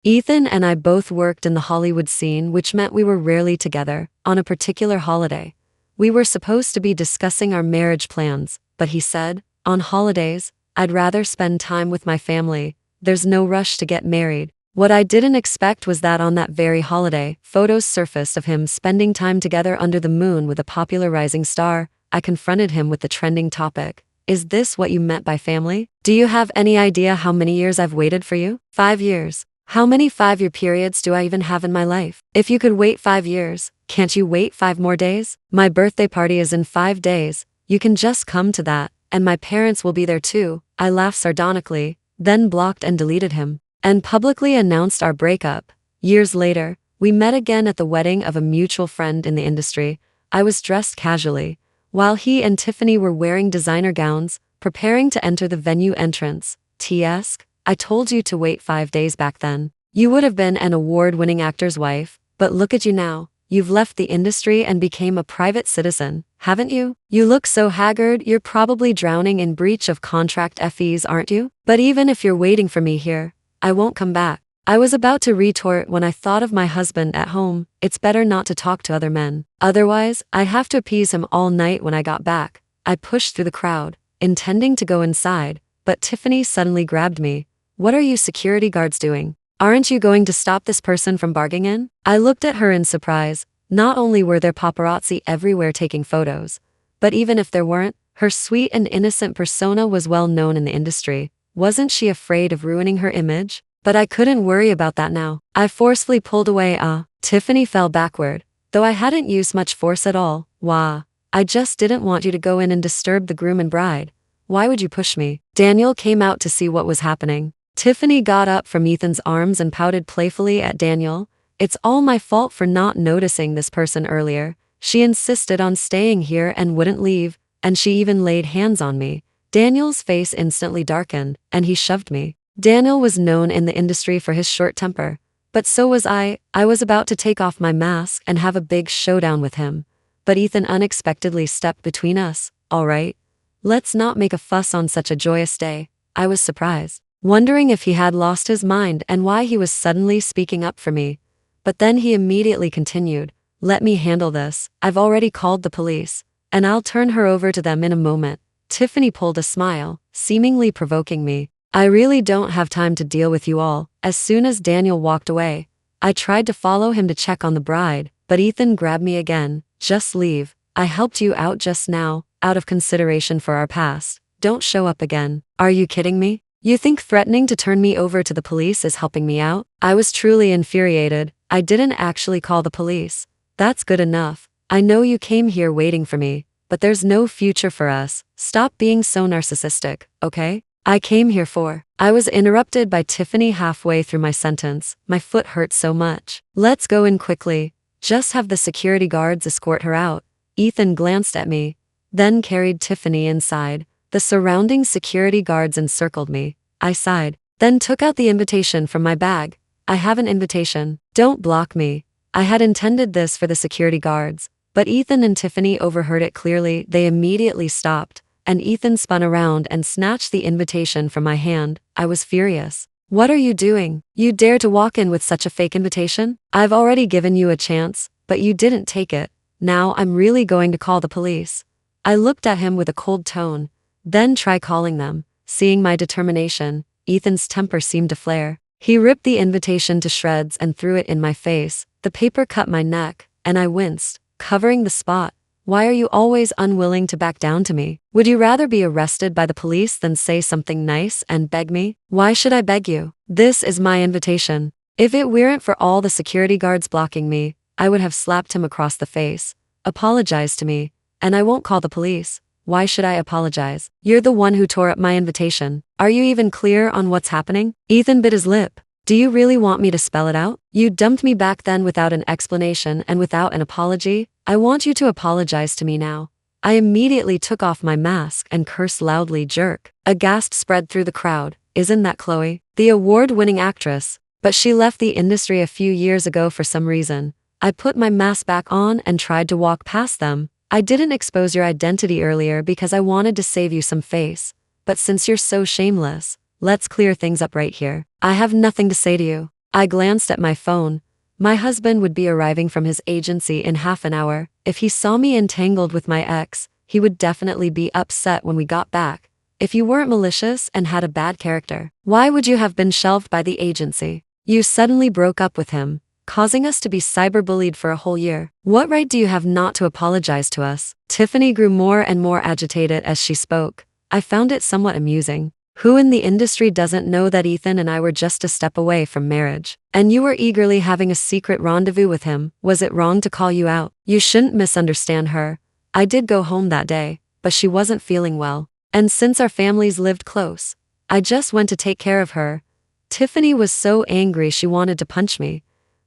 Ethan and I both worked in the Hollywood scene, which meant we were rarely together. On a particular holiday, we were supposed to be discussing our marriage plans, but he said, "On holidays, I'd rather spend time with my family. There's no rush to get married." What I didn't expect was that on that very holiday, photos surfaced of him spending time together under the moon with a popular rising star. I confronted him with the trending topic. "Is this what you meant by family? Do you have any idea how many years I've waited for you?" 5 years. How many 5-year periods do I even have in my life? If you could wait 5 years, can't you wait 5 more days? My birthday party is in 5 days. You can just come to that, and my parents will be there too. I laughed sardonically, then blocked and deleted him, and publicly announced our breakup. Years later, we met again at the wedding of a mutual friend in the industry. I was dressed casually, while he and Tiffany were wearing designer gowns, preparing to enter the venue entrance. T.S. I told you to wait 5 days back then. You would have been an award-winning actor's wife, but look at you now. You've left the industry and became a private citizen, haven't you? You look so haggard, you're probably drowning in breach of contract fees, aren't you? But even if you're waiting for me here, I won't come back. I was about to retort when I thought of my husband at home. It's better not to talk to other men. Otherwise, I'd have to appease him all night when I got back. I pushed through the crowd, intending to go inside, but Tiffany suddenly grabbed me. "What are you security guards doing? Aren't you going to stop this person from barging in?" I looked at her in surprise. Not only were there paparazzi everywhere taking photos, but even if there weren't, her sweet and innocent persona was well known in the industry. Wasn't she afraid of ruining her image? But I couldn't worry about that now. I forcefully pulled away. Tiffany fell backward, though I hadn't used much force at all. "Wah. I just didn't want you to go in and disturb the groom and bride. Why would you push me?" Daniel came out to see what was happening. Tiffany got up from Ethan's arms and pouted playfully at Daniel. "It's all my fault for not noticing this person earlier. She insisted on staying here and wouldn't leave, and she even laid hands on me." Daniel's face instantly darkened, and he shoved me. Daniel was known in the industry for his short temper, but so was I. I was about to take off my mask and have a big showdown with him, but Ethan unexpectedly stepped between us. "All right, let's not make a fuss on such a joyous day." I was surprised, wondering if he had lost his mind and why he was suddenly speaking up for me. But then he immediately continued, "Let me handle this. I've already called the police, and I'll turn her over to them in a moment." Tiffany pulled a smile, seemingly provoking me. "I really don't have time to deal with you all." As soon as Daniel walked away, I tried to follow him to check on the bride, but Ethan grabbed me again. "Just leave. I helped you out just now, out of consideration for our past. Don't show up again." "Are you kidding me? You think threatening to turn me over to the police is helping me out?" I was truly infuriated. "I didn't actually call the police. That's good enough. I know you came here waiting for me, but there's no future for us. Stop being so narcissistic, okay? I came here for..." I was interrupted by Tiffany halfway through my sentence. My foot hurt so much. "Let's go in quickly. Just have the security guards escort her out." Ethan glanced at me, then carried Tiffany inside. The surrounding security guards encircled me. I sighed, then took out the invitation from my bag. "I have an invitation. Don't block me." I had intended this for the security guards, but Ethan and Tiffany overheard it clearly. They immediately stopped, and Ethan spun around and snatched the invitation from my hand. I was furious. "What are you doing? You dare to walk in with such a fake invitation? I've already given you a chance, but you didn't take it. Now I'm really going to call the police." I looked at him with a cold tone. "Then try calling them." Seeing my determination, Ethan's temper seemed to flare. He ripped the invitation to shreds and threw it in my face. The paper cut my neck, and I winced, covering the spot. "Why are you always unwilling to back down to me? Would you rather be arrested by the police than say something nice and beg me?" "Why should I beg you? This is my invitation." If it weren't for all the security guards blocking me, I would have slapped him across the face. "Apologize to me, and I won't call the police." "Why should I apologize? You're the one who tore up my invitation. Are you even clear on what's happening?" Ethan bit his lip. "Do you really want me to spell it out? You dumped me back then without an explanation and without an apology. I want you to apologize to me now." I immediately took off my mask and cursed loudly. "Jerk." A gasp spread through the crowd. "Isn't that Chloe, the award-winning actress? But she left the industry a few years ago for some reason." I put my mask back on and tried to walk past them. "I didn't expose your identity earlier because I wanted to save you some face. But since you're so shameless, let's clear things up right here. I have nothing to say to you." I glanced at my phone. My husband would be arriving from his agency in half an hour. If he saw me entangled with my ex, he would definitely be upset when we got back. If you weren't malicious and had a bad character, why would you have been shelved by the agency? You suddenly broke up with him, causing us to be cyberbullied for a whole year. What right do you have not to apologize to us? Tiffany grew more and more agitated as she spoke. I found it somewhat amusing. Who in the industry doesn't know that Ethan and I were just a step away from marriage? And you were eagerly having a secret rendezvous with him. Was it wrong to call you out? You shouldn't misunderstand her. I did go home that day, but she wasn't feeling well. And since our families lived close, I just went to take care of her. Tiffany was so angry she wanted to punch me.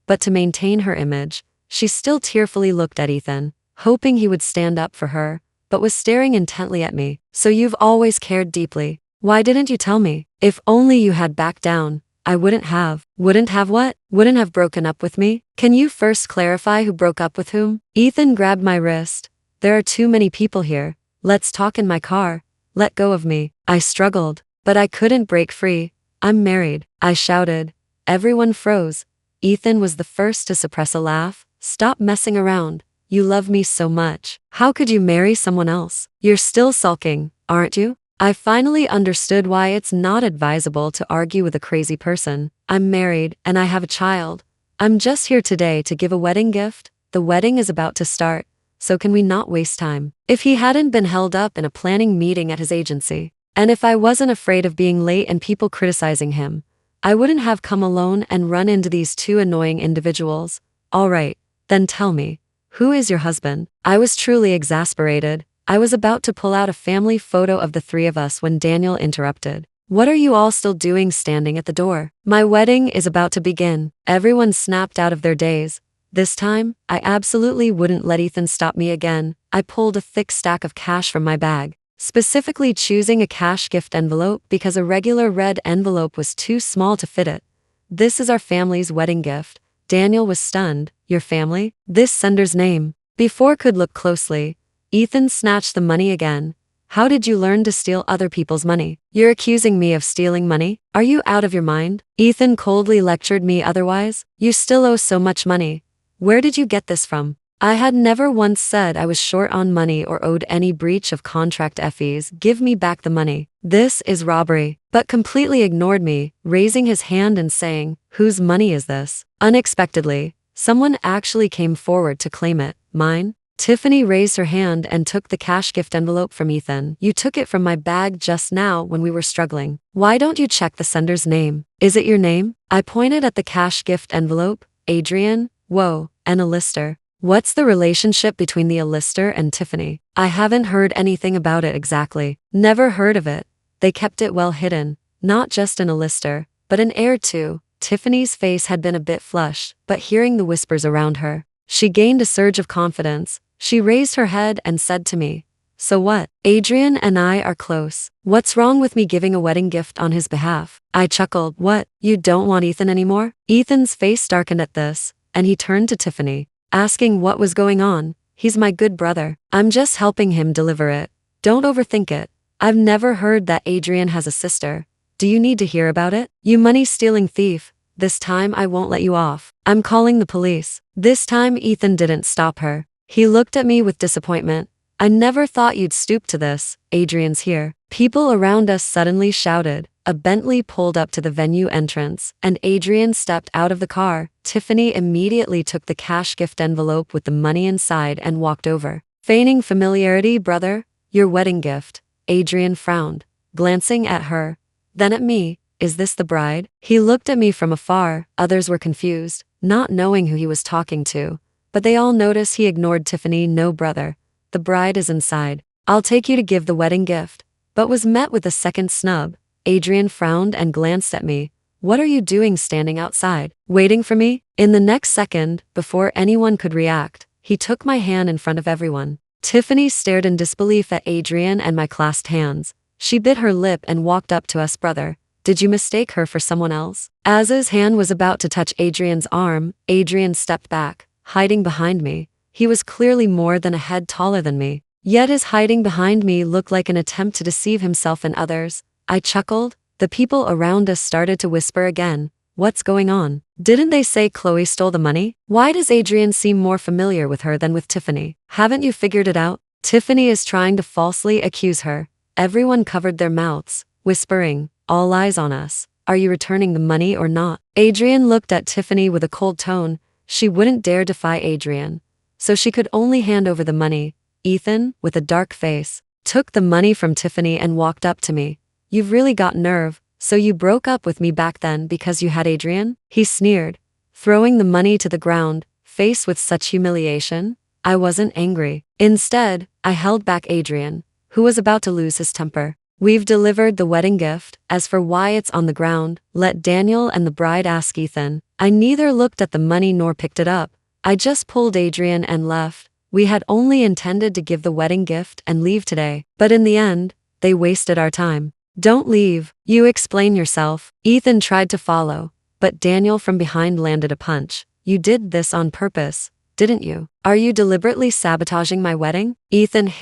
But to maintain her image, she still tearfully looked at Ethan, hoping he would stand up for her, but was staring intently at me. So you've always cared deeply. Why didn't you tell me? If only you had backed down, I wouldn't have. Wouldn't have what? Wouldn't have broken up with me? Can you first clarify who broke up with whom? Ethan grabbed my wrist. There are too many people here. Let's talk in my car. Let go of me. I struggled, but I couldn't break free. I'm married, I shouted. Everyone froze. Ethan was the first to suppress a laugh. Stop messing around. You love me so much. How could you marry someone else? You're still sulking, aren't you? I finally understood why it's not advisable to argue with a crazy person. I'm married, and I have a child. I'm just here today to give a wedding gift. The wedding is about to start, so can we not waste time? If he hadn't been held up in a planning meeting at his agency, and if I wasn't afraid of being late and people criticizing him, I wouldn't have come alone and run into these two annoying individuals. All right, then tell me, who is your husband? I was truly exasperated. I was about to pull out a family photo of the three of us when Daniel interrupted. What are you all still doing standing at the door? My wedding is about to begin. Everyone snapped out of their days. This time, I absolutely wouldn't let Ethan stop me again. I pulled a thick stack of cash from my bag, specifically choosing a cash gift envelope because a regular red envelope was too small to fit it. This is our family's wedding gift. Daniel was stunned. Your family? This sender's name. Before could look closely, Ethan snatched the money again. How did you learn to steal other people's money? You're accusing me of stealing money? Are you out of your mind? Ethan coldly lectured me otherwise. You still owe so much money. Where did you get this from? I had never once said I was short on money or owed any breach of contract fees. Give me back the money. This is robbery. But completely ignored me, raising his hand and saying, whose money is this? Unexpectedly, someone actually came forward to claim it. Mine? Tiffany raised her hand and took the cash gift envelope from Ethan. You took it from my bag just now when we were struggling. Why don't you check the sender's name? Is it your name? I pointed at the cash gift envelope. Adrian? Whoa, and a lister. What's the relationship between the lister and Tiffany? I haven't heard anything about it exactly. Never heard of it. They kept it well hidden. Not just an lister, but an heir too. Tiffany's face had been a bit flushed, but hearing the whispers around her, she gained a surge of confidence. She raised her head and said to me, so what? Adrian and I are close. What's wrong with me giving a wedding gift on his behalf? I chuckled. What? You don't want Ethan anymore? Ethan's face darkened at this, and he turned to Tiffany, asking what was going on. He's my good brother. I'm just helping him deliver it. Don't overthink it. I've never heard that Adrian has a sister. Do you need to hear about it? You money-stealing thief. This time I won't let you off. I'm calling the police. This time Ethan didn't stop her. He looked at me with disappointment. I never thought you'd stoop to this. Adrian's here. People around us suddenly shouted. A Bentley pulled up to the venue entrance, and Adrian stepped out of the car. Tiffany immediately took the cash gift envelope with the money inside and walked over. Feigning familiarity, brother, your wedding gift. Adrian frowned, glancing at her, then at me. Is this the bride? He looked at me from afar. Others were confused, not knowing who he was talking to, but they all noticed he ignored Tiffany. No, brother. The bride is inside. I'll take you to give the wedding gift, but was met with a second snub. Adrian frowned and glanced at me. What are you doing standing outside? Waiting for me? In the next second, before anyone could react, he took my hand in front of everyone. Tiffany stared in disbelief at Adrian and my clasped hands. She bit her lip and walked up to us. Brother, did you mistake her for someone else? As his hand was about to touch Adrian's arm, Adrian stepped back, hiding behind me. He was clearly more than a head taller than me. Yet his hiding behind me looked like an attempt to deceive himself and others. I chuckled. The people around us started to whisper again. What's going on? Didn't they say Chloe stole the money? Why does Adrian seem more familiar with her than with Tiffany? Haven't you figured it out? Tiffany is trying to falsely accuse her. Everyone covered their mouths, whispering, all eyes on us. Are you returning the money or not? Adrian looked at Tiffany with a cold tone. She wouldn't dare defy Adrian, so she could only hand over the money. Ethan, with a dark face, took the money from Tiffany and walked up to me. You've really got nerve. So you broke up with me back then because you had Adrian? He sneered, throwing the money to the ground. Faced with such humiliation, I wasn't angry. Instead, I held back Adrian, who was about to lose his temper. We've delivered the wedding gift. As for why it's on the ground, let Daniel and the bride ask Ethan. I neither looked at the money nor picked it up. I just pulled Adrian and left. We had only intended to give the wedding gift and leave today, but in the end, they wasted our time. Don't leave, you explain yourself. Ethan tried to follow, but Daniel from behind landed a punch. You did this on purpose, didn't you? Are you deliberately sabotaging my wedding? Ethan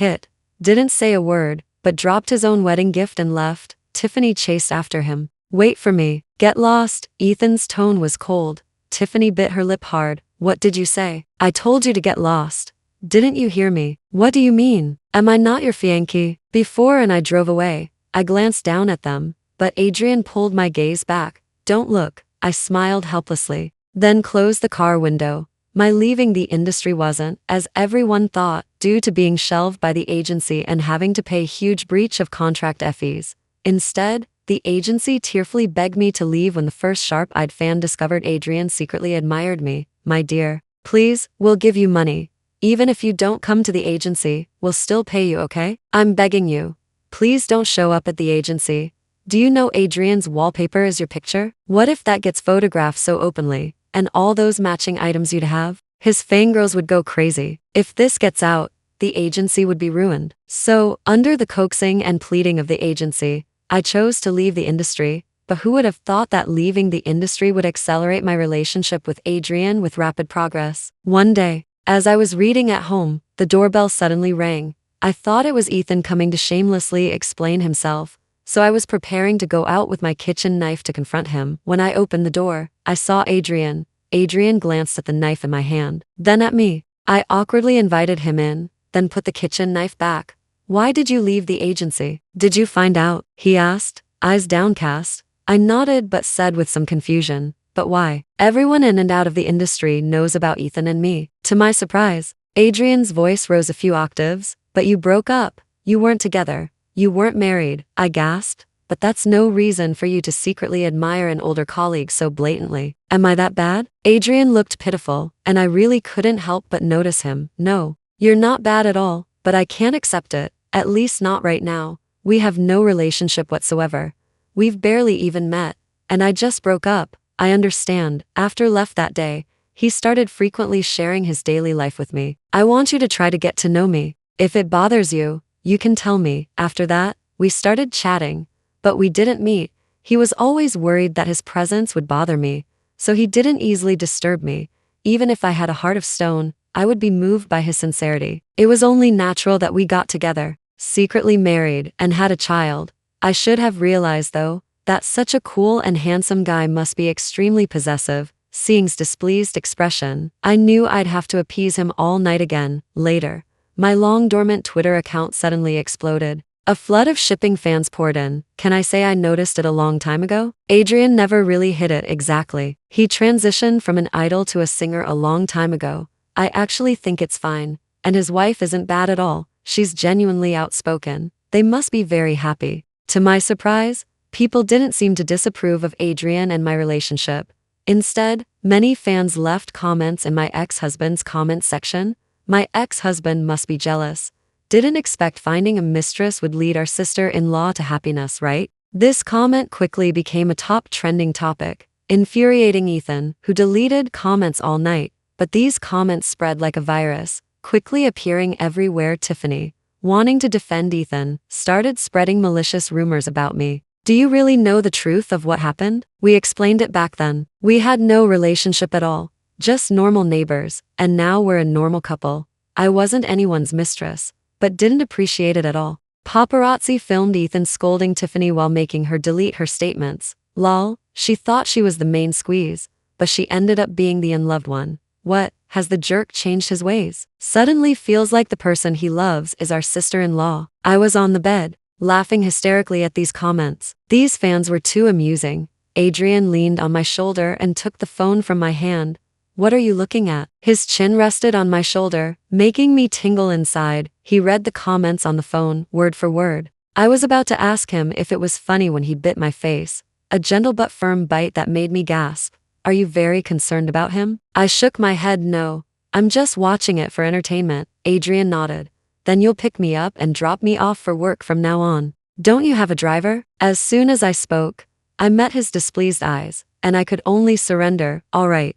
didn't say a word, but dropped his own wedding gift and left. Tiffany chased after him. Wait for me. Get lost. Ethan's tone was cold. Tiffany bit her lip hard. What did you say? I told you to get lost. Didn't you hear me? What do you mean? Am I not your fiancé? Before and I drove away. I glanced down at them, but Adrian pulled my gaze back. Don't look. I smiled helplessly, then closed the car window. My leaving the industry wasn't, as everyone thought, due to being shelved by the agency and having to pay huge breach of contract fees. Instead, the agency tearfully begged me to leave when the first sharp-eyed fan discovered Adrian secretly admired me. My dear, please, we'll give you money. Even if you don't come to the agency, we'll still pay you, okay? I'm begging you. Please don't show up at the agency. Do you know Adrian's wallpaper is your picture? What if that gets photographed so openly? And all those matching items you'd have? His fangirls would go crazy. If this gets out, the agency would be ruined. So, under the coaxing and pleading of the agency, I chose to leave the industry, but who would have thought that leaving the industry would accelerate my relationship with Adrian with rapid progress? One day, as I was reading at home, the doorbell suddenly rang. I thought it was Ethan coming to shamelessly explain himself, so I was preparing to go out with my kitchen knife to confront him. When I opened the door, I saw Adrian. Adrian glanced at the knife in my hand, then at me. I awkwardly invited him in, then put the kitchen knife back. Why did you leave the agency? Did you find out? He asked, eyes downcast. I nodded but said with some confusion, but why? Everyone in and out of the industry knows about Ethan and me. To my surprise, Adrian's voice rose a few octaves. But you broke up. You weren't together. You weren't married. I gasped. But that's no reason for you to secretly admire an older colleague so blatantly. Am I that bad? Adrian looked pitiful, and I really couldn't help but notice him. No, you're not bad at all, but I can't accept it, at least not right now. We have no relationship whatsoever. We've barely even met, and I just broke up. I understand. After left that day, he started frequently sharing his daily life with me. I want you to try to get to know me. If it bothers you, you can tell me. After that, we started chatting, but we didn't meet. He was always worried that his presence would bother me, so he didn't easily disturb me. Even if I had a heart of stone, I would be moved by his sincerity. It was only natural that we got together, secretly married, and had a child. I should have realized, though, that such a cool and handsome guy must be extremely possessive. Seeing his displeased expression, I knew I'd have to appease him all night again. Later, my long-dormant Twitter account suddenly exploded. A flood of shipping fans poured in. Can I say I noticed it a long time ago? Adrian never really hit it exactly. He transitioned from an idol to a singer a long time ago. I actually think it's fine. And his wife isn't bad at all. She's genuinely outspoken. They must be very happy. To my surprise, people didn't seem to disapprove of Adrian and my relationship. Instead, many fans left comments in my ex-husband's comment section. My ex-husband must be jealous. Didn't expect finding a mistress would lead our sister-in-law to happiness, right? This comment quickly became a top trending topic, infuriating Ethan, who deleted comments all night. But these comments spread like a virus, quickly appearing everywhere. Tiffany, wanting to defend Ethan, started spreading malicious rumors about me. Do you really know the truth of what happened? We explained it back then. We had no relationship at all. Just normal neighbors, and now we're a normal couple. I wasn't anyone's mistress, but didn't appreciate it at all. Paparazzi filmed Ethan scolding Tiffany while making her delete her statements. Lol, She thought she was the main squeeze, but she ended up being the unloved one. What, has the jerk changed his ways? Suddenly feels like the person he loves is our sister-in-law. I was on the bed, laughing hysterically at these comments. These fans were too amusing. Adrian leaned on my shoulder and took the phone from my hand. What are you looking at? His chin rested on my shoulder, making me tingle inside. He read the comments on the phone, word for word. I was about to ask him if it was funny when he bit my face, a gentle but firm bite that made me gasp. Are you very concerned about him? I shook my head no. I'm just watching it for entertainment. Adrian nodded. Then you'll pick me up and drop me off for work from now on. Don't you have a driver? As soon as I spoke, I met his displeased eyes, and I could only surrender. All right,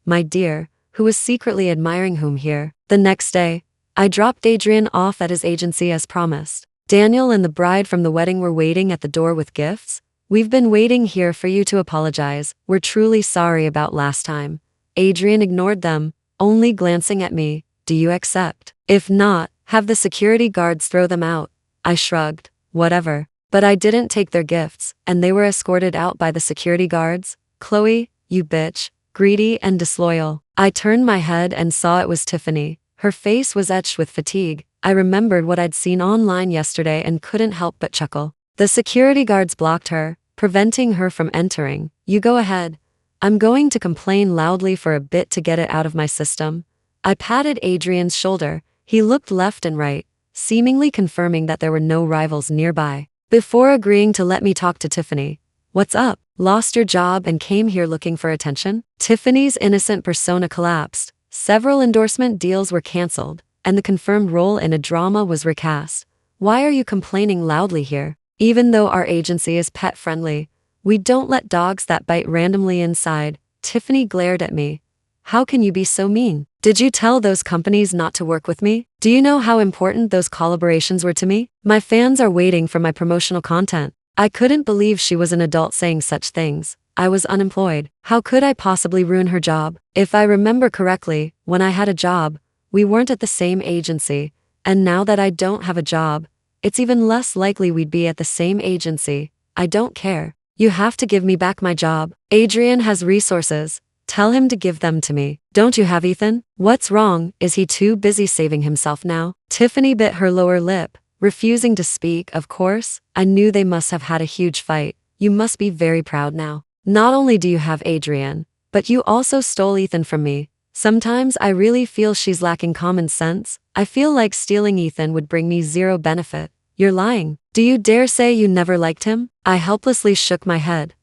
my dear, who was secretly admiring whom here. The next day, I dropped Adrian off at his agency as promised. Daniel and the bride from the wedding were waiting at the door with gifts. We've been waiting here for you to apologize. We're truly sorry about last time. Adrian ignored them, only glancing at me. Do you accept? If not, have the security guards throw them out. I shrugged. Whatever. But I didn't take their gifts, and they were escorted out by the security guards. Chloe, you bitch. Greedy and disloyal. I turned my head and saw it was Tiffany. Her face was etched with fatigue. I remembered what I'd seen online yesterday and couldn't help but chuckle. The security guards blocked her, preventing her from entering. You go ahead. I'm going to complain loudly for a bit to get it out of my system. I patted Adrian's shoulder. He looked left and right, seemingly confirming that there were no rivals nearby, before agreeing to let me talk to Tiffany. What's up? Lost your job and came here looking for attention? Tiffany's innocent persona collapsed. Several endorsement deals were canceled, and the confirmed role in a drama was recast. Why are you complaining loudly here? Even though our agency is pet-friendly, we don't let dogs that bite randomly inside. Tiffany glared at me. How can you be so mean? Did you tell those companies not to work with me? Do you know how important those collaborations were to me? My fans are waiting for my promotional content. I couldn't believe she was an adult saying such things. I was unemployed. How could I possibly ruin her job? If I remember correctly, when I had a job, we weren't at the same agency, and now that I don't have a job, it's even less likely we'd be at the same agency. I don't care. You have to give me back my job. Adrian has resources. Tell him to give them to me. Don't you have Ethan? What's wrong? Is he too busy saving himself now? Tiffany bit her lower lip, refusing to speak. Of course, I knew they must have had a huge fight. You must be very proud now. Not only do you have Adrian, but you also stole Ethan from me. Sometimes I really feel she's lacking common sense. I feel like stealing Ethan would bring me zero benefit. You're lying. Do you dare say you never liked him? I helplessly shook my head.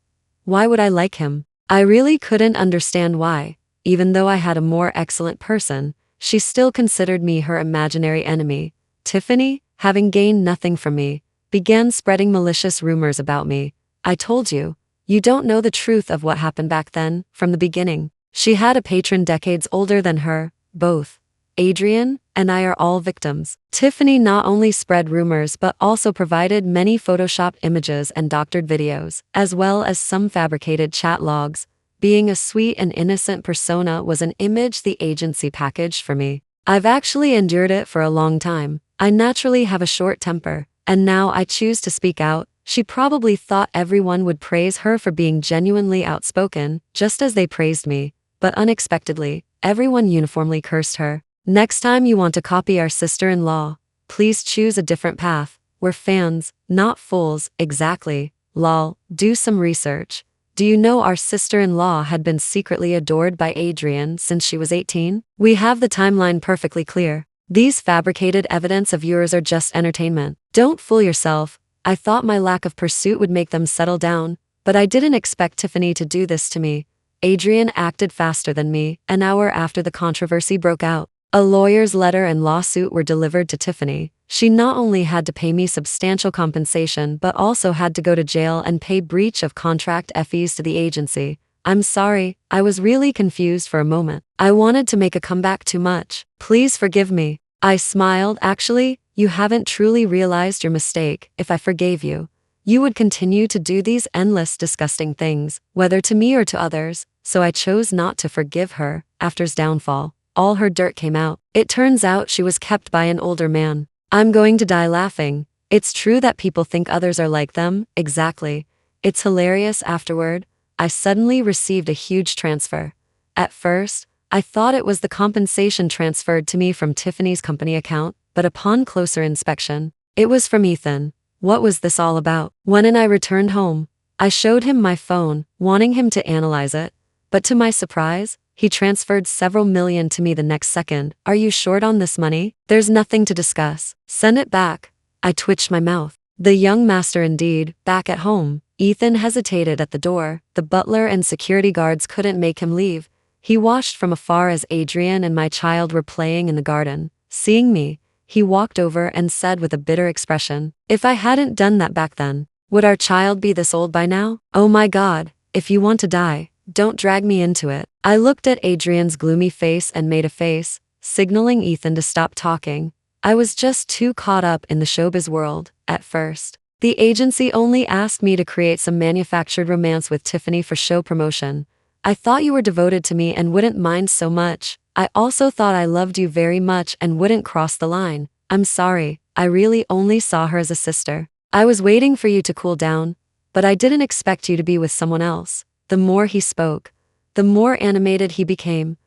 Why would I like him? I really couldn't understand why. Even though I had a more excellent person, she still considered me her imaginary enemy. Tiffany, having gained nothing from me, began spreading malicious rumors about me. I told you, you don't know the truth of what happened back then, from the beginning. She had a patron decades older than her. Both Adrian and I are all victims. Tiffany not only spread rumors but also provided many photoshopped images and doctored videos, as well as some fabricated chat logs. Being a sweet and innocent persona was an image the agency packaged for me. I've actually endured it for a long time. I naturally have a short temper, and now I choose to speak out. She probably thought everyone would praise her for being genuinely outspoken, just as they praised me, but unexpectedly, everyone uniformly cursed her. Next time you want to copy our sister-in-law, please choose a different path. We're fans, not fools. Exactly. Lol, do some research. Do you know our sister-in-law had been secretly adored by Adrian since she was 18? We have the timeline perfectly clear. These fabricated evidence of yours are just entertainment. Don't fool yourself. I thought my lack of pursuit would make them settle down, but I didn't expect Tiffany to do this to me. Adrian acted faster than me. An hour after the controversy broke out, a lawyer's letter and lawsuit were delivered to Tiffany. She not only had to pay me substantial compensation but also had to go to jail and pay breach of contract fees to the agency. I'm sorry, I was really confused for a moment. I wanted to make a comeback too much. Please forgive me. I smiled. Actually, you haven't truly realized your mistake. If I forgave you, you would continue to do these endless disgusting things, whether to me or to others, so I chose not to forgive her. After's downfall, all her dirt came out. It turns out she was kept by an older man. I'm going to die laughing. It's true that people think others are like them. Exactly. It's hilarious. Afterward, I suddenly received a huge transfer. At first, I thought it was the compensation transferred to me from Tiffany's company account, but upon closer inspection, it was from Ethan. What was this all about? When I returned home, I showed him my phone, wanting him to analyze it, but to my surprise, he transferred several million to me the next second. Are you short on this money? There's nothing to discuss. Send it back. I twitched my mouth. The young master indeed. Back at home, Ethan hesitated at the door. The butler and security guards couldn't make him leave. He watched from afar as Adrian and my child were playing in the garden. Seeing me, he walked over and said with a bitter expression, "If I hadn't done that back then, would our child be this old by now? Oh my God, if you want to die, don't drag me into it." I looked at Adrian's gloomy face and made a face, signaling Ethan to stop talking. I was just too caught up in the showbiz world. At first, the agency only asked me to create some manufactured romance with Tiffany for show promotion. I thought you were devoted to me and wouldn't mind so much. I also thought I loved you very much and wouldn't cross the line. I'm sorry, I really only saw her as a sister. I was waiting for you to cool down, but I didn't expect you to be with someone else. The more he spoke, the more animated he became.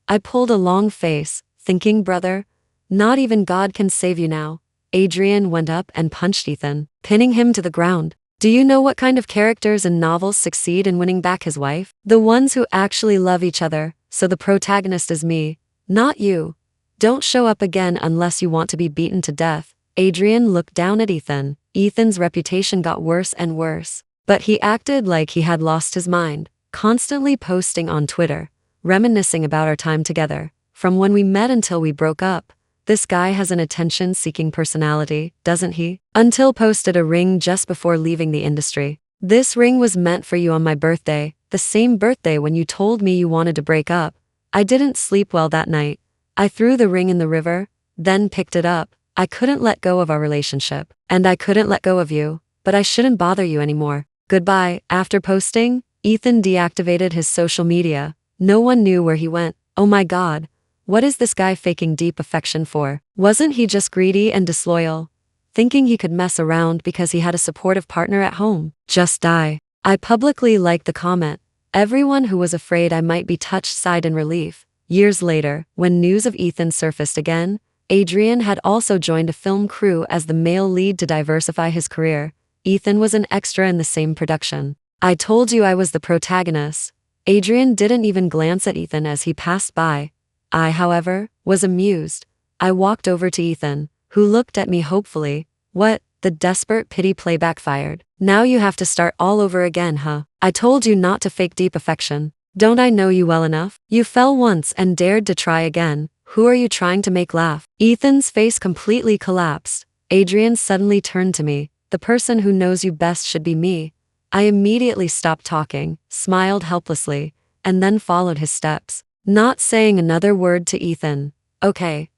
I pulled a long face, thinking, brother, not even God can save you now. Adrian went up and punched Ethan, pinning him to the ground. Do you know what kind of characters in novels succeed in winning back his wife? The ones who actually love each other, so the protagonist is me, not you. Don't show up again unless you want to be beaten to death. Adrian looked down at Ethan. Ethan's reputation got worse and worse, but he acted like he had lost his mind, constantly posting on Twitter, reminiscing about our time together, from when we met until we broke up. This guy has an attention-seeking personality, doesn't he? Until posted a ring just before leaving the industry. This ring was meant for you on my birthday, the same birthday when you told me you wanted to break up. I didn't sleep well that night. I threw the ring in the river, then picked it up. I couldn't let go of our relationship, and I couldn't let go of you, but I shouldn't bother you anymore. Goodbye. After posting, Ethan deactivated his social media. No one knew where he went. Oh my God. What is this guy faking deep affection for? Wasn't he just greedy and disloyal, thinking he could mess around because he had a supportive partner at home? Just die. I publicly liked the comment. Everyone who was afraid I might be touched sighed in relief. Years later, when news of Ethan surfaced again, Adrian had also joined a film crew as the male lead to diversify his career. Ethan was an extra in the same production. I told you I was the protagonist. Adrian didn't even glance at Ethan as he passed by. I, however, was amused. I walked over to Ethan, who looked at me hopefully. What? The desperate pity play backfired. Now you have to start all over again, huh? I told you not to fake deep affection. Don't I know you well enough? You fell once and dared to try again. Who are you trying to make laugh? Ethan's face completely collapsed. Adrian suddenly turned to me. The person who knows you best should be me. I immediately stopped talking, smiled helplessly, and then followed his steps, not saying another word to Ethan. Okay.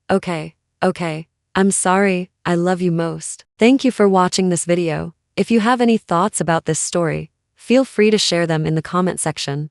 I'm sorry, I love you most. Thank you for watching this video. If you have any thoughts about this story, feel free to share them in the comment section.